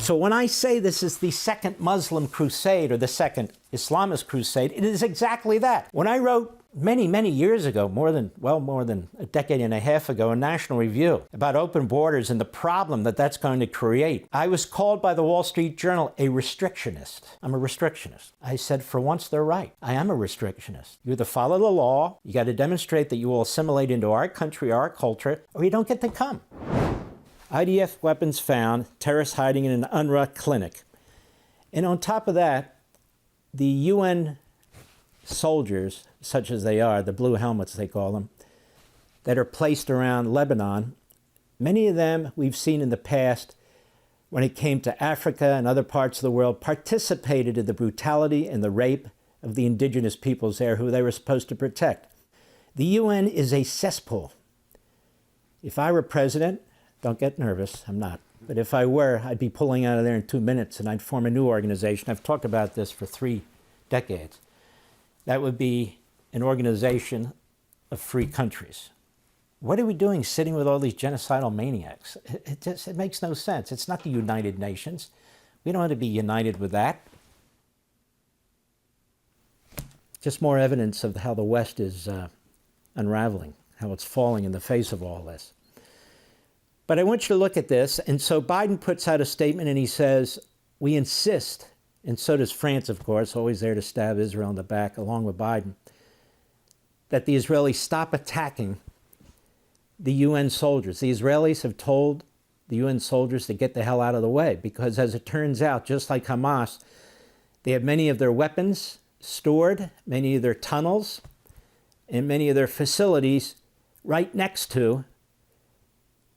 So when I say this is the second Muslim crusade or the second Islamist crusade, it is exactly that. When I wrote many years ago, more than a decade and a half ago, a National Review about open borders and the problem that that's going to create, I was called by the Wall Street Journal a restrictionist. I'm a restrictionist. I said, for once they're right. I am a restrictionist. You either follow the law, you got to demonstrate that you will assimilate into our country, our culture, or you don't get to come. IDF weapons found, terrorists hiding in an UNRWA clinic. And on top of that, the UN soldiers, such as they are, the blue helmets they call them, that are placed around Lebanon, many of them we've seen in the past when it came to Africa and other parts of the world, participated in the brutality and the rape of the indigenous peoples there who they were supposed to protect. The UN is a cesspool. If I were president, don't get nervous, I'm not. But if I were, I'd be pulling out of there in 2 minutes and I'd form a new organization. I've talked about this for 3 decades. That would be an organization of free countries. What are we doing sitting with all these genocidal maniacs? It makes no sense. It's not the United Nations. We don't want to be united with that. Just more evidence of how the West is unraveling, how it's falling in the face of all this. But I want you to look at this. And so Biden puts out a statement and he says, we insist, and so does France, of course, always there to stab Israel in the back, along with Biden, that the Israelis stop attacking the UN soldiers. The Israelis have told the UN soldiers to get the hell out of the way because, as it turns out, just like Hamas, they have many of their weapons stored, many of their tunnels, and many of their facilities right next to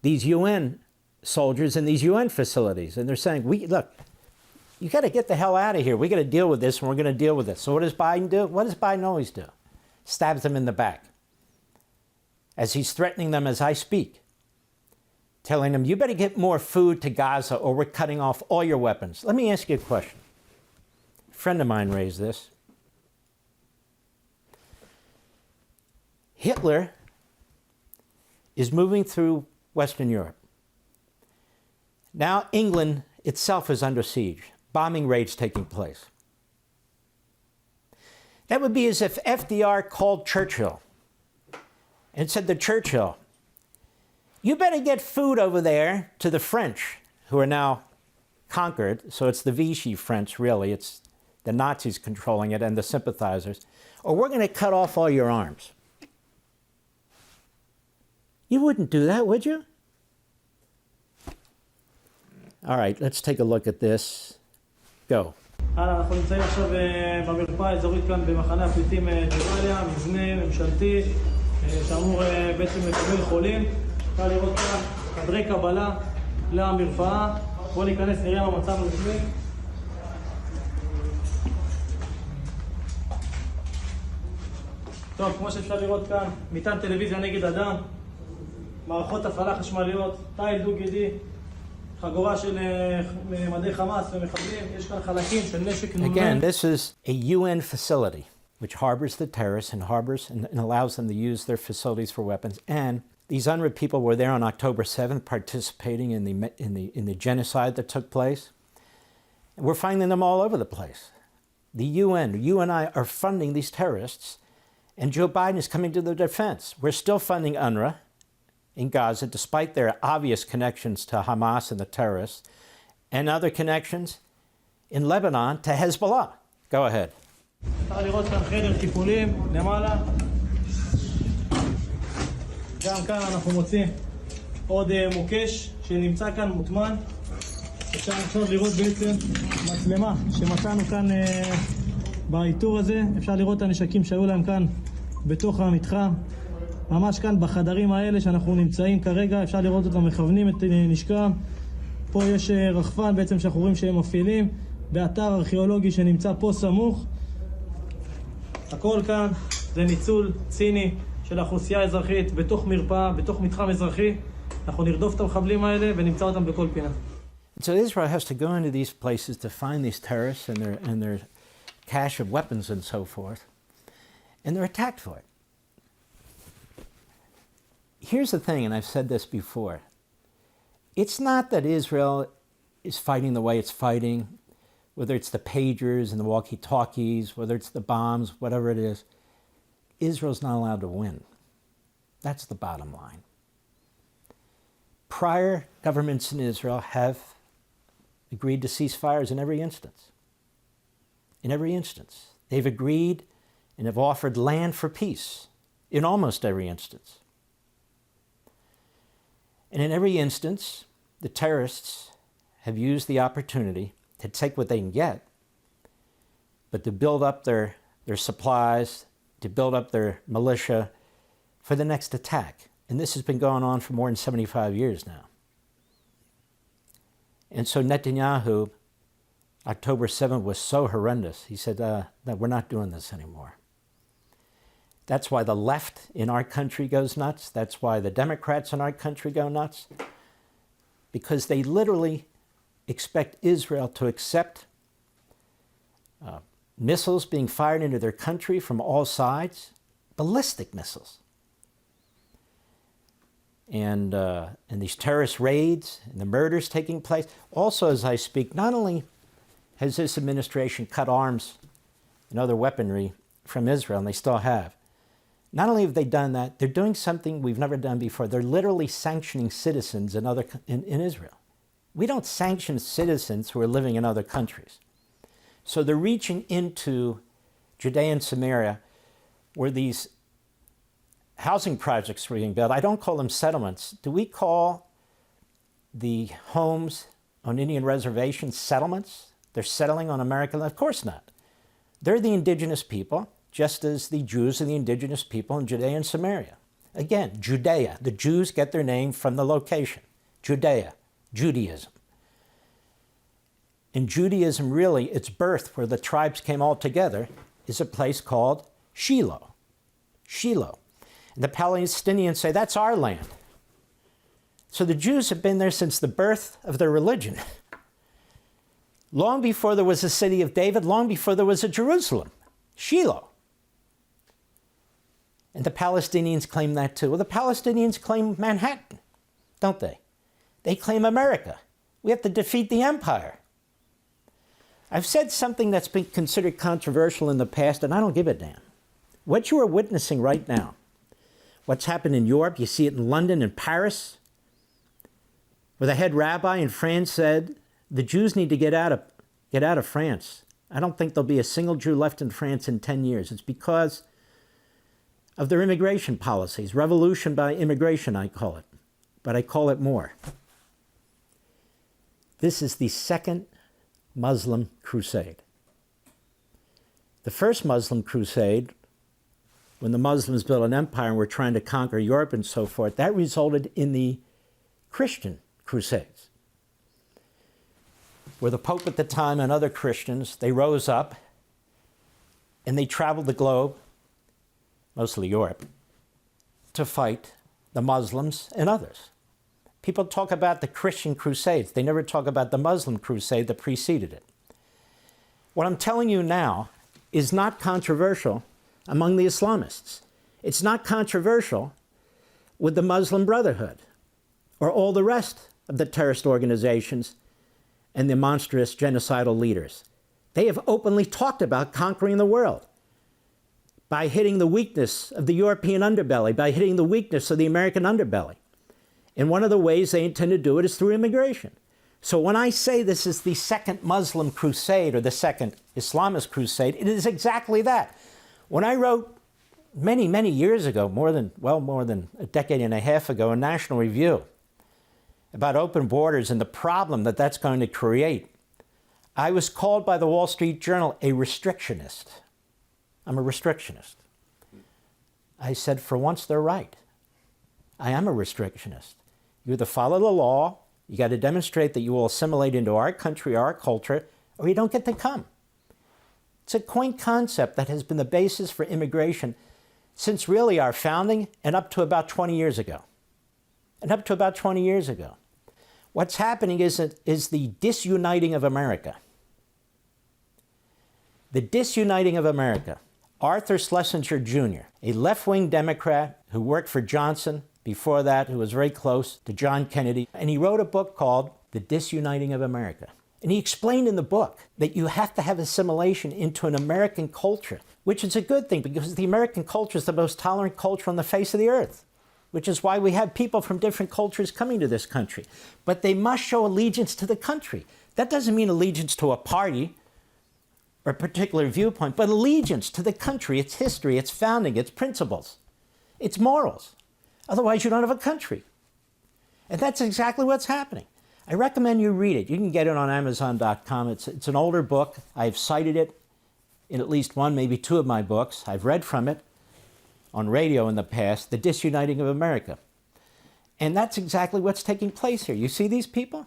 these UN soldiers in these UN facilities. And they're saying, look, you got to get the hell out of here. We got to deal with this, and we're going to deal with this. So what does Biden do? What does Biden always do? Stabs them in the back as he's threatening them as I speak, telling them, you better get more food to Gaza or we're cutting off all your weapons. Let me ask you a question. A friend of mine raised this. Hitler is moving through Western Europe. Now England itself is under siege. Bombing raids taking place. That would be as if FDR called Churchill and said to Churchill, you better get food over there to the French, who are now conquered. So it's the Vichy French, really. It's the Nazis controlling it and the sympathizers. Or we're going to cut off all your arms. You wouldn't do that, would you? All right, let's take a look at this. Go. אנחנו נמצאים עכשיו במרפאה האזורית כאן במחנה הפליטים ג'באליה, מבנה ממשלתי שאמור בעצם לקבל חולים. אפשר לראות כאן חדרי קבלה למרפאה. בואו ניכנס, נראה מה מצאנו לפני. טוב, כמו שאפשר לראות כאן, מטען טלוויזיה נגד אדם, מערכות הפעלה חשמליות, תיל דו-גידי, חגורה של מדי חמאס ומחבלים, יש כאן חלקים של נשק נורא. Again, this is a UN facility which harbors the terrorists and allows them to use their facilities for weapons. And these UNRWA people were there on October 7th participating in the genocide that took place. And we're finding them all over the place. The UN, you and I are funding these terrorists, and Joe Biden is coming to their defense. We're still funding UNRWA in Gaza, despite their obvious connections to Hamas and the terrorists, and other connections in Lebanon to Hezbollah. Go ahead. אפשר לראות כאן חדר טיפולים למעלה. גם כאן אנחנו מוצאים עוד מוקש שנמצא כאן מוטמן. אפשר עכשיו לראות בעצם מצלמה שמצאנו כאן באיתור הזה. אפשר לראות את הנשקים שהיו להם כאן בתוך המתחם. ממש כאן בחדרים האלה שאנחנו נמצאים כרגע, אפשר לראות אותם מכוונים את נשקם. פה יש רחפן בעצם שאנחנו רואים שהם מפעילים באתר ארכיאולוגי שנמצא פה סמוך. הכל כאן זה ניצול ציני של האוכלוסייה האזרחית בתוך מרפאה, בתוך מתחם אזרחי. אנחנו נרדוף את המחבלים האלה ונמצא אותם בכל פינה. So Israel has to go into these places to find these terrorists and their cache of weapons and so forth, and they're attacked for it. Here's the thing, and I've said this before. It's not that Israel is fighting the way it's fighting, whether it's the pagers and the walkie-talkies, whether it's the bombs, whatever it is, Israel's not allowed to win. That's the bottom line. Prior governments in Israel have agreed to ceasefires in every instance. In every instance. They've agreed and have offered land for peace in almost every instance. And in every instance, the terrorists have used the opportunity to take what they can get, but to build up their supplies, to build up their militia for the next attack. And this has been going on for more than 75 years now. And so Netanyahu, October 7th, was so horrendous. He said, no, we're not doing this anymore. That's why the left in our country goes nuts. That's why the Democrats in our country go nuts. Because they literally expect Israel to accept missiles being fired into their country from all sides, ballistic missiles. And these terrorist raids and the murders taking place. Also, as I speak, not only has this administration cut arms and other weaponry from Israel, and they still have, not only have they done that, they're doing something we've never done before. They're literally sanctioning citizens in Israel. We don't sanction citizens who are living in other countries. So they're reaching into Judea and Samaria, where these housing projects were being built. I don't call them settlements. Do we call the homes on Indian reservations settlements? They're settling on American land? Of course not. They're the indigenous people, just as the Jews are the indigenous people in Judea and Samaria. Again, Judea. The Jews get their name from the location. Judea, Judaism. In Judaism, really, its birth, where the tribes came all together, is a place called Shiloh. Shiloh. And the Palestinians say, that's our land. So the Jews have been there since the birth of their religion. Long before there was a city of David, long before there was a Jerusalem. Shiloh. And the Palestinians claim that too. Well, the Palestinians claim Manhattan, don't they? They claim America. We have to defeat the empire. I've said something that's been considered controversial in the past, and I don't give a damn. What you are witnessing right now, what's happened in Europe, you see it in London and Paris, where the head rabbi in France said, the Jews need to get out of France. I don't think there'll be a single Jew left in France in 10 years. It's because of their immigration policies. Revolution by immigration, I call it. But I call it more. This is the second Muslim crusade. The first Muslim crusade, when the Muslims built an empire and were trying to conquer Europe and so forth, that resulted in the Christian crusades, where the Pope at the time and other Christians, they rose up and they traveled the globe, mostly Europe, to fight the Muslims and others. People talk about the Christian crusades. They never talk about the Muslim crusade that preceded it. What I'm telling you now is not controversial among the Islamists. It's not controversial with the Muslim Brotherhood or all the rest of the terrorist organizations and the monstrous genocidal leaders. They have openly talked about conquering the world by hitting the weakness of the European underbelly, by hitting the weakness of the American underbelly. And one of the ways they intend to do it is through immigration. So when I say this is the second Muslim crusade or the second Islamist crusade, it is exactly that. When I wrote many, many years ago, more than a decade and a half ago, a National Review about open borders and the problem that that's going to create, I was called by the Wall Street Journal a restrictionist. I'm a restrictionist. I said, for once, they're right. I am a restrictionist. You either follow the law, you got to demonstrate that you will assimilate into our country, our culture, or you don't get to come. It's a quaint concept that has been the basis for immigration since really our founding and up to about 20 years ago. What's happening is the disuniting of America. The disuniting of America. Arthur Schlesinger Jr., a left-wing Democrat who worked for Johnson, before that, who was very close to John Kennedy, and he wrote a book called The Disuniting of America. And he explained in the book that you have to have assimilation into an American culture, which is a good thing because the American culture is the most tolerant culture on the face of the earth, which is why we have people from different cultures coming to this country. But they must show allegiance to the country. That doesn't mean allegiance to a party or a particular viewpoint, but allegiance to the country, its history, its founding, its principles, its morals. Otherwise, you don't have a country. And that's exactly what's happening. I recommend you read it. You can get it on Amazon.com. It's an older book. I've cited it in at least one, maybe two of my books. I've read from it on radio in the past, The Disuniting of America. And that's exactly what's taking place here. You see these people?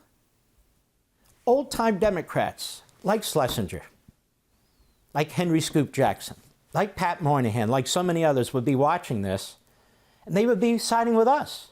Old-time Democrats, like Schlesinger, like Henry Scoop Jackson, like Pat Moynihan, like so many others, would be watching this, and they would be siding with us.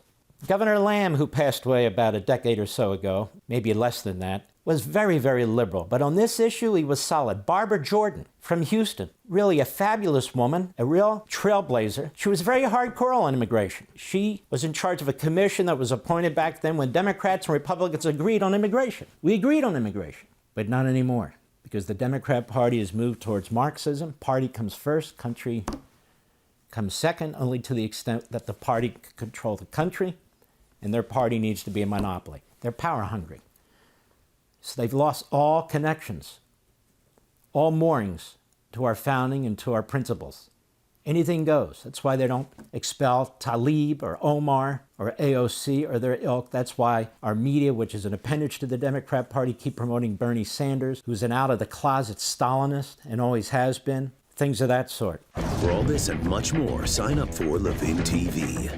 Governor Lamb, who passed away about a decade or so ago, maybe less than that, was very, very liberal. But on this issue, he was solid. Barbara Jordan from Houston, really a fabulous woman, a real trailblazer. She was very hardcore on immigration. She was in charge of a commission that was appointed back then when Democrats and Republicans agreed on immigration. We agreed on immigration, but not anymore, because the Democrat Party has moved towards Marxism. Party comes first, country comes second, only to the extent that the party can control the country, and their party needs to be a monopoly. They're power hungry. So they've lost all connections, all moorings to our founding and to our principles. Anything goes. That's why they don't expel Tlaib or Omar or AOC or their ilk. That's why our media, which is an appendage to the Democrat Party, keep promoting Bernie Sanders, who's an out-of-the-closet Stalinist and always has been. Things of that sort. For all this and much more, sign up for Levin TV.